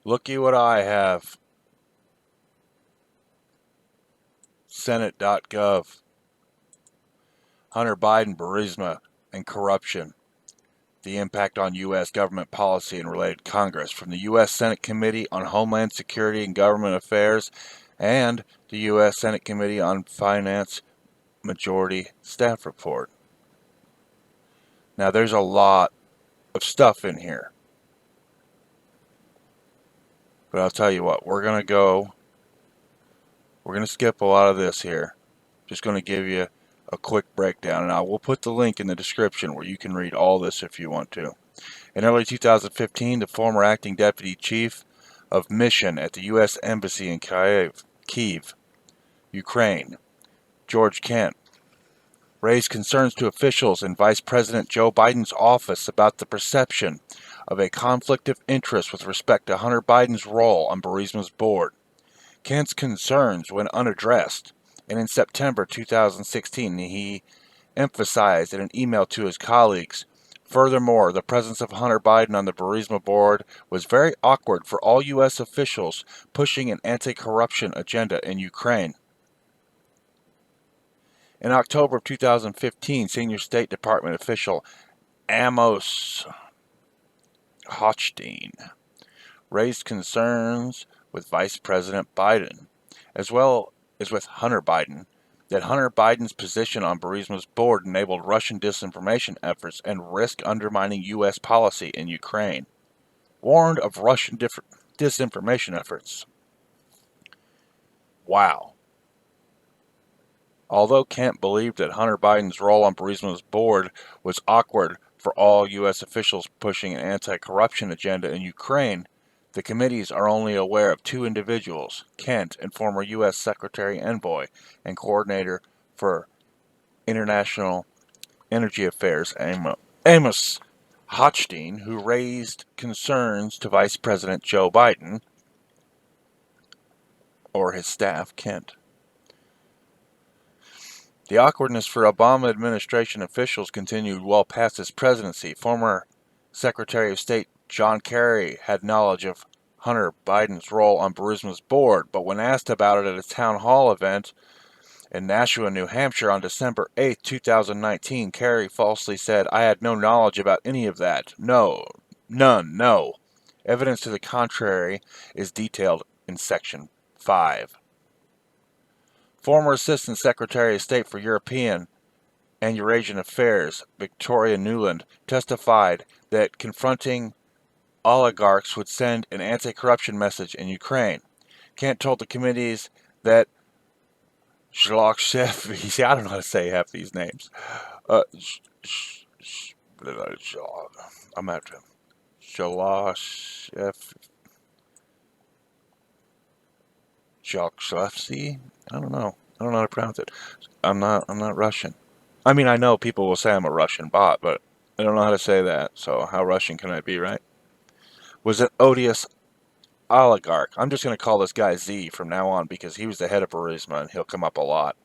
Looky what I have. Senate.gov. Hunter Biden, Burisma, and corruption. The impact on U.S. government policy and related Congress from the U.S. Senate Committee on Homeland Security and Government Affairs and the U.S. Senate Committee on Finance Majority Staff Report. Now, there's a lot of stuff in here. But I'll tell you what, we're going to skip a lot of this here. Just going to give you a quick breakdown, and I will put the link in the description where you can read all this if you want to. In early 2015, the former acting deputy chief of mission at the U.S. Embassy in Kyiv, Ukraine, George Kent, raised concerns to officials in Vice President Joe Biden's office about the perception of a conflict of interest with respect to Hunter Biden's role on Burisma's board. Kent's concerns went unaddressed, and in September 2016 he emphasized in an email to his colleagues, furthermore, the presence of Hunter Biden on the Burisma board was very awkward for all U.S. officials pushing an anti-corruption agenda in Ukraine. In October of 2015, senior State Department official Amos Hochstein raised concerns with Vice President Biden, as well as with Hunter Biden, that Hunter Biden's position on Burisma's board enabled Russian disinformation efforts and risked undermining U.S. policy in Ukraine. Warned of Russian disinformation efforts. Wow. Although Kent believed that Hunter Biden's role on Burisma's board was awkward for all U.S. officials pushing an anti-corruption agenda in Ukraine, the committees are only aware of two individuals, Kent and former U.S. Secretary Envoy and Coordinator for International Energy Affairs Amos Hochstein, who raised concerns to Vice President Joe Biden or his staff, Kent. The awkwardness for Obama administration officials continued well past his presidency. Former Secretary of State John Kerry had knowledge of Hunter Biden's role on Burisma's board, but when asked about it at a town hall event in Nashua, New Hampshire on December 8, 2019, Kerry falsely said, "I had no knowledge about any of that. No. None. No. Evidence to the contrary is detailed in Section 5. Former Assistant Secretary of State for European and Eurasian Affairs, Victoria Nuland, testified that confronting oligarchs would send an anti-corruption message in Ukraine. Kent told the committees that Zhlokshef, I don't know how to say half these names. I'm after him. Zhlokshevsky? I don't know. I don't know how to pronounce it. I'm not Russian. I mean, I know people will say I'm a Russian bot, but I don't know how to say that. So how Russian can I be, right? Was an odious oligarch. I'm just going to call this guy Z from now on because he was the head of Burisma and he'll come up a lot.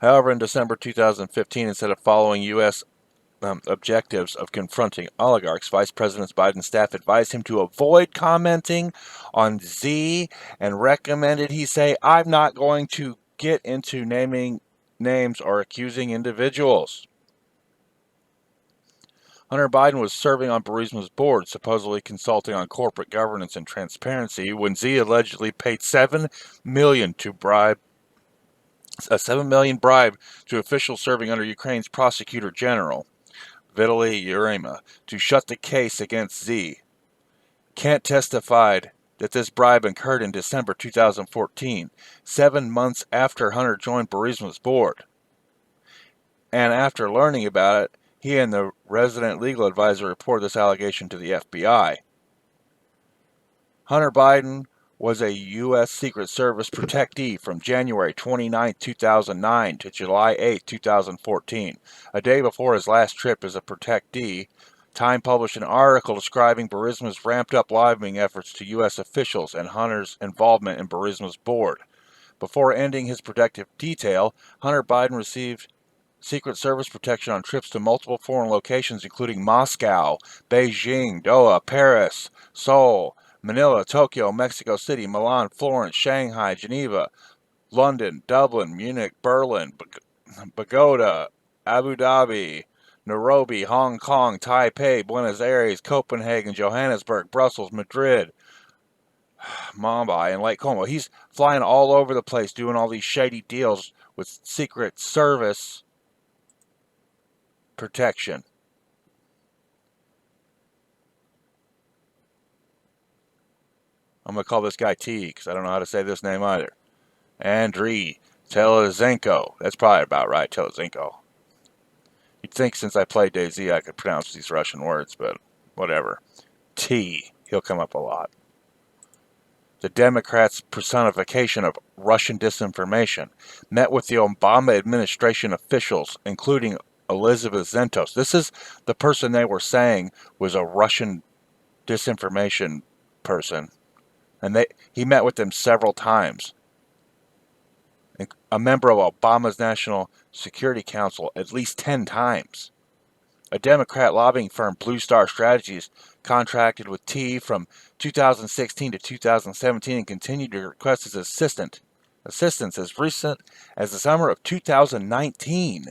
However, in December 2015, instead of following U.S. objectives of confronting oligarchs, Vice President Biden's staff advised him to avoid commenting on Z and recommended he say, "I'm not going to get into naming names or accusing individuals." Hunter Biden was serving on Burisma's board, supposedly consulting on corporate governance and transparency, when Z allegedly paid $7 million to a $7 million bribe to officials serving under Ukraine's prosecutor general, Vitaly Urema, to shut the case against Z. Kent testified that this bribe occurred in December 2014, 7 months after Hunter joined Burisma's board. And after learning about it, he and the resident legal advisor reported this allegation to the FBI. Hunter Biden was a U.S. Secret Service protectee from January 29, 2009 to July 8, 2014. A day before his last trip as a protectee, Time published an article describing Burisma's ramped-up lobbying efforts to U.S. officials and Hunter's involvement in Burisma's board. Before ending his protective detail, Hunter Biden received Secret Service protection on trips to multiple foreign locations, including Moscow, Beijing, Doha, Paris, Seoul, Manila, Tokyo, Mexico City, Milan, Florence, Shanghai, Geneva, London, Dublin, Munich, Berlin, Bogota, Abu Dhabi, Nairobi, Hong Kong, Taipei, Buenos Aires, Copenhagen, Johannesburg, Brussels, Madrid, Mumbai, and Lake Como. He's flying all over the place doing all these shady deals with Secret Service protection. I'm going to call this guy T because I don't know how to say this name either. Andriy Telezenko. That's probably about right, Telezenko. You'd think since I played DayZ I could pronounce these Russian words, but whatever. T. He'll come up a lot. The Democrats' personification of Russian disinformation met with the Obama administration officials, including Elizabeth Zentos. This is the person they were saying was a Russian disinformation person. And he met with them several times. A member of Obama's National Security Council at least 10 times. A Democrat lobbying firm, Blue Star Strategies, contracted with T from 2016 to 2017 and continued to request his assistance as recent as the summer of 2019.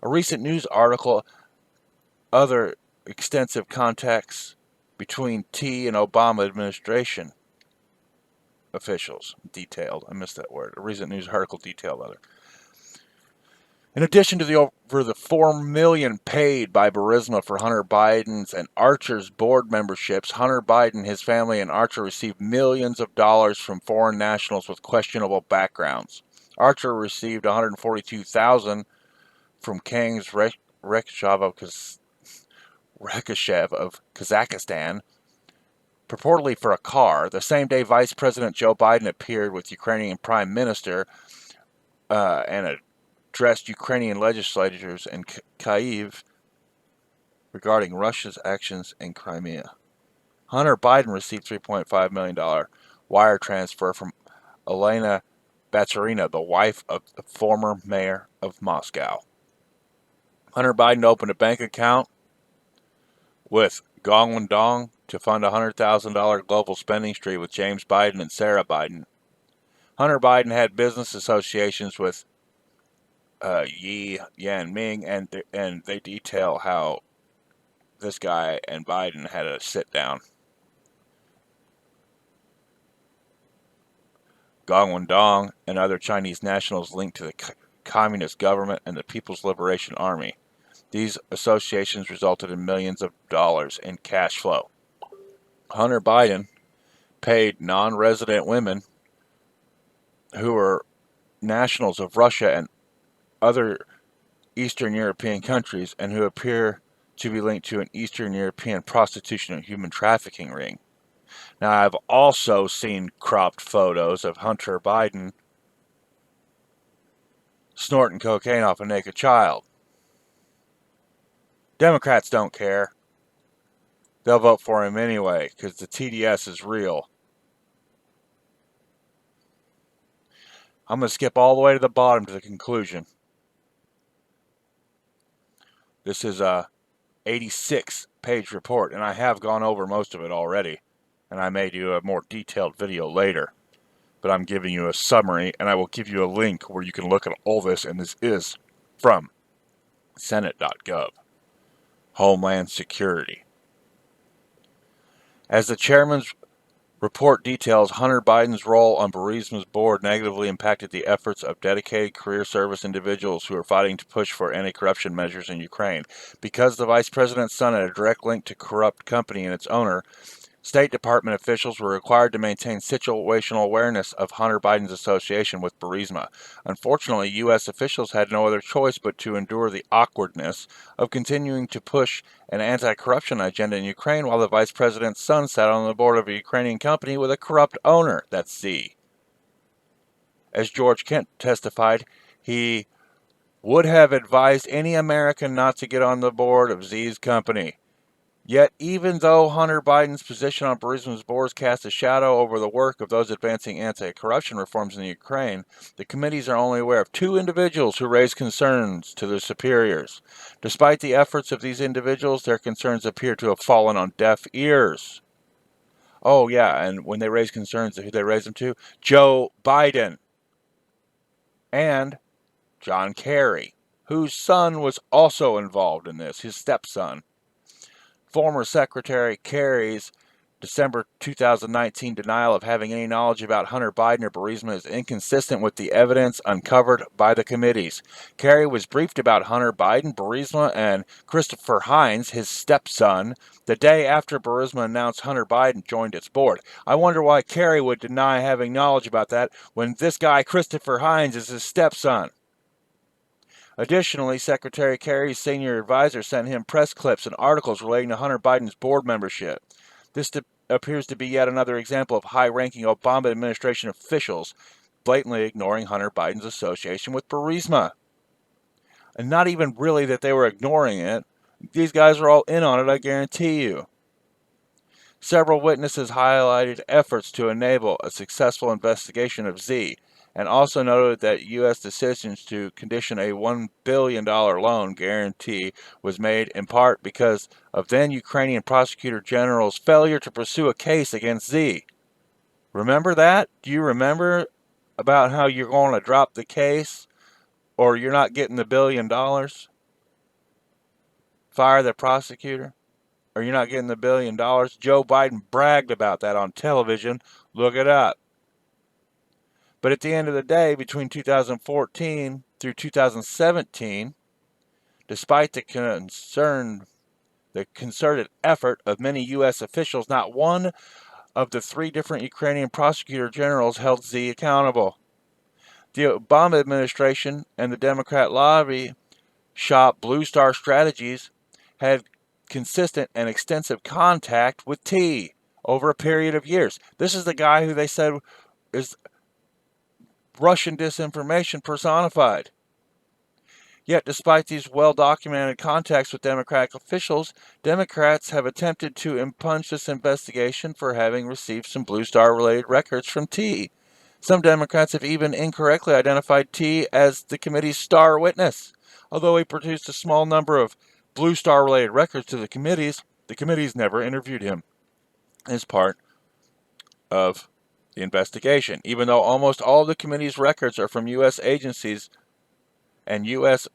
A recent news article, other extensive contacts between T and Obama administration officials detailed. I missed that word. A recent news article detailed other. In addition to the over the $4 million paid by Burisma for Hunter Biden's and Archer's board memberships, Hunter Biden, his family, and Archer received millions of dollars from foreign nationals with questionable backgrounds. Archer received $142,000 from Kangs Rekeshev of Kazakhstan, purportedly for a car. The same day Vice President Joe Biden appeared with Ukrainian Prime Minister and addressed Ukrainian legislators in Kyiv regarding Russia's actions in Crimea. Hunter Biden received $3.5 million wire transfer from Elena Baturina, the wife of the former mayor of Moscow. Hunter Biden opened a bank account with Guangdong to fund a $100,000 global spending spree with James Biden and Sarah Biden. Hunter Biden had business associations with Yi Yanming, and they detail how this guy and Biden had a sit down. Guangdong and other Chinese nationals linked to the Communist government and the People's Liberation Army. These associations resulted in millions of dollars in cash flow. Hunter Biden paid non-resident women who were nationals of Russia and other Eastern European countries and who appear to be linked to an Eastern European prostitution and human trafficking ring. Now, I've also seen cropped photos of Hunter Biden snorting cocaine off a naked child. Democrats don't care. They'll vote for him anyway because the TDS is real. I'm going to skip all the way to the bottom to the conclusion. This is a 86-page report, and I have gone over most of it already, and I may do a more detailed video later. But I'm giving you a summary, and I will give you a link where you can look at all this, and this is from Senate.gov. Homeland Security. As the chairman's report details, Hunter Biden's role on Burisma's board negatively impacted the efforts of dedicated career service individuals who are fighting to push for anti-corruption measures in Ukraine. Because the vice president's son had a direct link to corrupt company and its owner, State Department officials were required to maintain situational awareness of Hunter Biden's association with Burisma. Unfortunately, U.S. officials had no other choice but to endure the awkwardness of continuing to push an anti-corruption agenda in Ukraine while the vice president's son sat on the board of a Ukrainian company with a corrupt owner. That's Z. As George Kent testified, he would have advised any American not to get on the board of Z's company. Yet, even though Hunter Biden's position on Burisma's boards cast a shadow over the work of those advancing anti-corruption reforms in the Ukraine, the committees are only aware of 2 individuals who raised concerns to their superiors. Despite the efforts of these individuals, their concerns appear to have fallen on deaf ears. Oh, yeah, and when they raise concerns, who they raise them to? Joe Biden and John Kerry, whose son was also involved in this, his stepson. Former Secretary Kerry's December 2019 denial of having any knowledge about Hunter Biden or Burisma is inconsistent with the evidence uncovered by the committees. Kerry was briefed about Hunter Biden, Burisma, and Christopher Hines, his stepson, the day after Burisma announced Hunter Biden joined its board. I wonder why Kerry would deny having knowledge about that when this guy, Christopher Hines, is his stepson. Additionally, Secretary Kerry's senior advisor sent him press clips and articles relating to Hunter Biden's board membership. This appears to be yet another example of high-ranking Obama administration officials blatantly ignoring Hunter Biden's association with Burisma. And not even really that they were ignoring it. These guys are all in on it, I guarantee you. Several witnesses highlighted efforts to enable a successful investigation of Z, and also noted that U.S. decisions to condition a $1 billion loan guarantee was made in part because of then Ukrainian Prosecutor General's failure to pursue a case against Z. Remember that? Do you remember about how you're going to drop the case or you're not getting the $1 billion? Fire the prosecutor? Or you're not getting the $1 billion? Joe Biden bragged about that on television. Look it up. But at the end of the day, between 2014 through 2017, despite the concerted effort of many U.S. officials, not one of the 3 different Ukrainian prosecutor generals held Z accountable. The Obama administration and the Democrat lobby shop Blue Star Strategies had consistent and extensive contact with T over a period of years. This is the guy who they said is Russian disinformation personified. Yet, despite these well-documented contacts with Democratic officials, Democrats have attempted to impunge this investigation for having received some Blue Star-related records from T. Some Democrats have even incorrectly identified T as the committee's star witness. Although he produced a small number of Blue Star-related records to the committees never interviewed him as part of the investigation. Even though almost all of the committee's records are from U.S. agencies and U.S.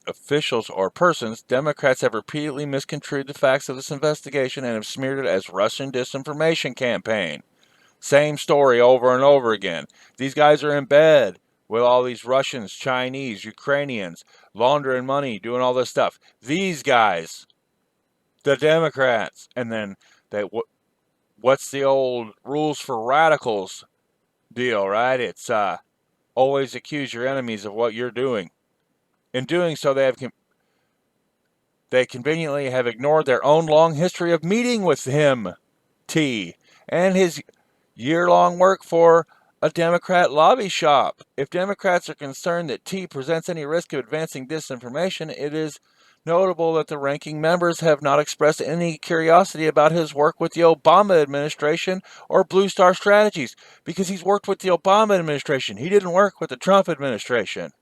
officials or persons, Democrats have repeatedly misconstrued the facts of this investigation and have smeared it as Russian disinformation campaign. Same story over and over again. These guys are in bed with all these Russians, Chinese, Ukrainians, laundering money, doing all this stuff. These guys, the Democrats, and then what's the old rules for radicals deal, right? It's always accuse your enemies of what you're doing. In doing so, they conveniently have ignored their own long history of meeting with him, T, and his year-long work for a Democrat lobby shop. If Democrats are concerned that T presents any risk of advancing disinformation, it is notable that the ranking members have not expressed any curiosity about his work with the Obama administration or Blue Star Strategies, because he's worked with the Obama administration. He didn't work with the Trump administration.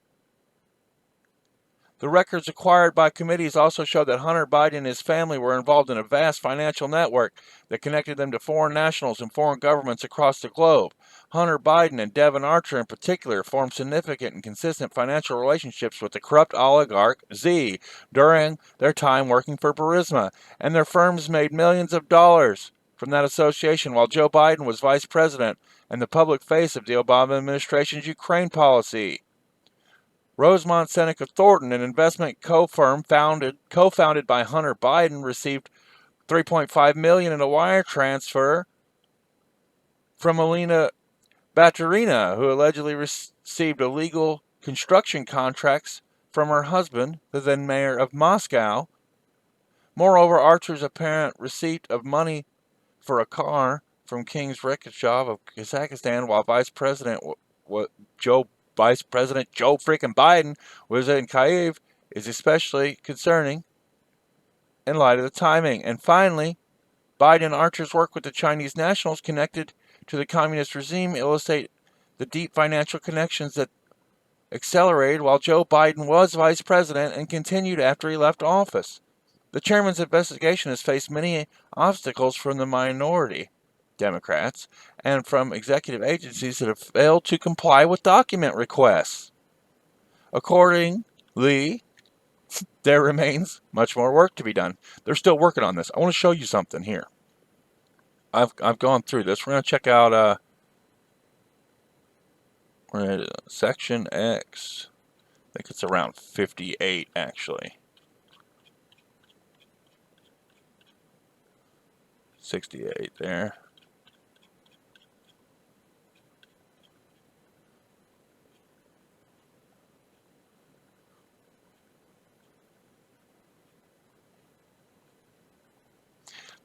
The records acquired by committees also show that Hunter Biden and his family were involved in a vast financial network that connected them to foreign nationals and foreign governments across the globe. Hunter Biden and Devon Archer in particular formed significant and consistent financial relationships with the corrupt oligarch Z during their time working for Burisma, and their firms made millions of dollars from that association while Joe Biden was vice president and the public face of the Obama administration's Ukraine policy. Rosemont Seneca Thornton, an investment co-firm co-founded by Hunter Biden, received $3.5 million in a wire transfer from Alina Baturina, who allegedly received illegal construction contracts from her husband, the then mayor of Moscow. Moreover, Archer's apparent receipt of money for a car from King's Rekachov of Kazakhstan while Vice President Joe freaking Biden was in Kyiv is especially concerning in light of the timing. And finally, Biden and Archer's work with the Chinese nationals connected to the communist regime illustrate the deep financial connections that accelerated while Joe Biden was vice president and continued after he left office. The chairman's investigation has faced many obstacles from the minority Democrats and from executive agencies that have failed to comply with document requests. Accordingly, there remains much more work to be done. They're still working on this. I want to show you something here. I've gone through this. We're going to check out Section X. I think it's around 58 actually. 68 there.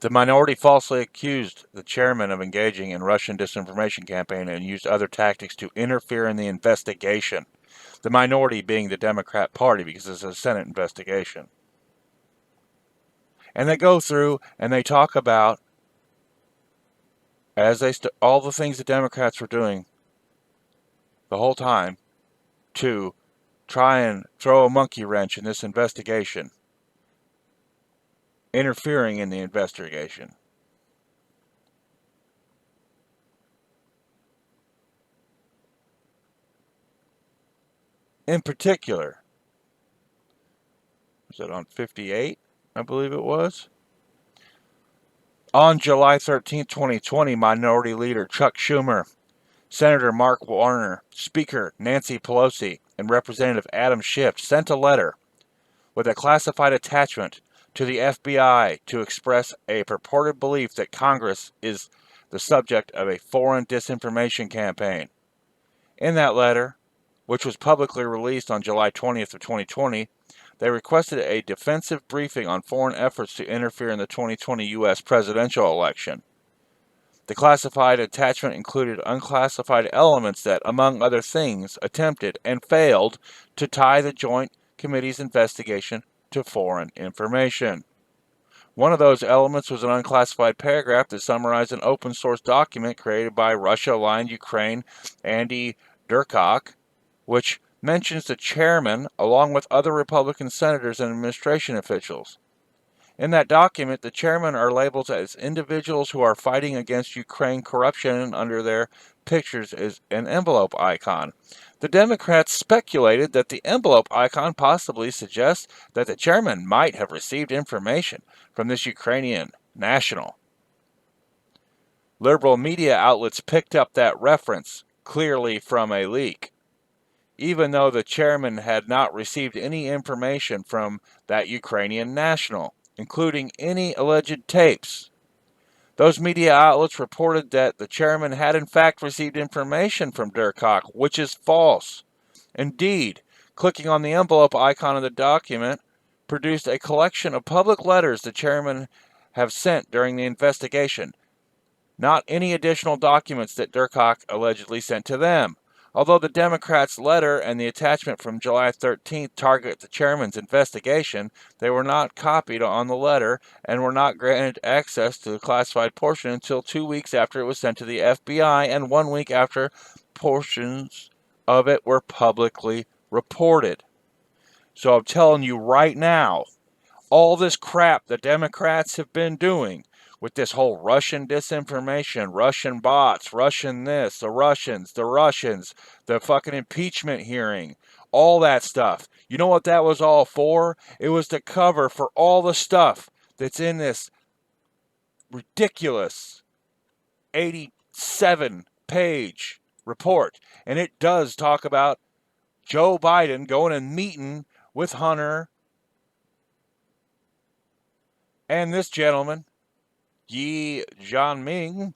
The minority falsely accused the chairman of engaging in Russian disinformation campaign and used other tactics to interfere in the investigation. The minority being the Democrat Party, because it's a Senate investigation. And they go through and they talk about all the things the Democrats were doing the whole time to try and throw a monkey wrench in this investigation, interfering in the investigation. In particular, was it on 58? I believe it was. On July 13, 2020, Minority Leader Chuck Schumer, Senator Mark Warner, Speaker Nancy Pelosi, and Representative Adam Schiff sent a letter with a classified attachment to the FBI to express a purported belief that Congress is the subject of a foreign disinformation campaign. In that letter, which was publicly released on July 20th of 2020, they requested a defensive briefing on foreign efforts to interfere in the 2020 U.S. presidential election. The classified attachment included unclassified elements that, among other things, attempted and failed to tie the Joint Committee's investigation to foreign information. One of those elements was an unclassified paragraph that summarized an open-source document created by Russia-aligned Ukraine Andy Durkok, which mentions the chairman along with other Republican senators and administration officials. In that document, the chairmen are labeled as individuals who are fighting against Ukraine corruption under their pictures as an envelope icon. The Democrats speculated that the envelope icon possibly suggests that the chairman might have received information from this Ukrainian national. Liberal media outlets picked up that reference clearly from a leak, even though the chairman had not received any information from that Ukrainian national, including any alleged tapes. Those media outlets reported that the chairman had in fact received information from Durkok, which is false. Indeed, clicking on the envelope icon of the document produced a collection of public letters the chairman have sent during the investigation, not any additional documents that Durkok allegedly sent to them. Although the Democrats' letter and the attachment from July 13th target the chairman's investigation, they were not copied on the letter and were not granted access to the classified portion until 2 weeks after it was sent to the FBI and 1 week after portions of it were publicly reported. So I'm telling you right now, all this crap the Democrats have been doing with this whole Russian disinformation, Russian bots, Russian this, the Russians, the fucking impeachment hearing, all that stuff. You know what that was all for? It was to cover for all the stuff that's in this ridiculous 87-page report. And it does talk about Joe Biden going and meeting with Hunter and this gentleman, Yi Jianming.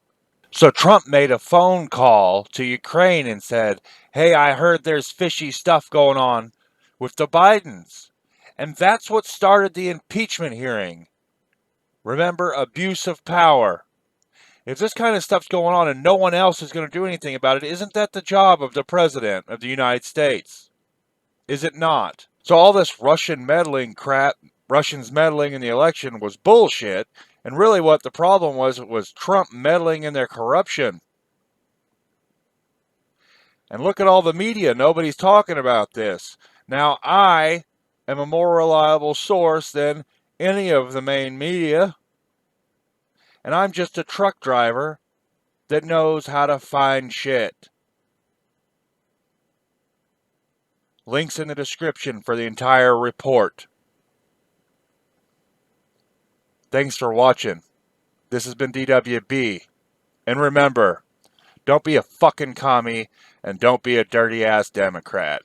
So Trump made a phone call to Ukraine and said, hey, I heard there's fishy stuff going on with the Bidens. And that's what started the impeachment hearing. Remember, abuse of power. If this kind of stuff's going on and no one else is going to do anything about it, isn't that the job of the President of the United States? Is it not? So all this Russian meddling crap Russians meddling in the election was bullshit, and really what the problem was Trump meddling in their corruption. And look at all the media. Nobody's talking about this. Now, I am a more reliable source than any of the main media, and I'm just a truck driver that knows how to find shit. Links in the description for the entire report. Thanks for watching. This has been DWB. And remember, don't be a fucking commie and don't be a dirty ass Democrat.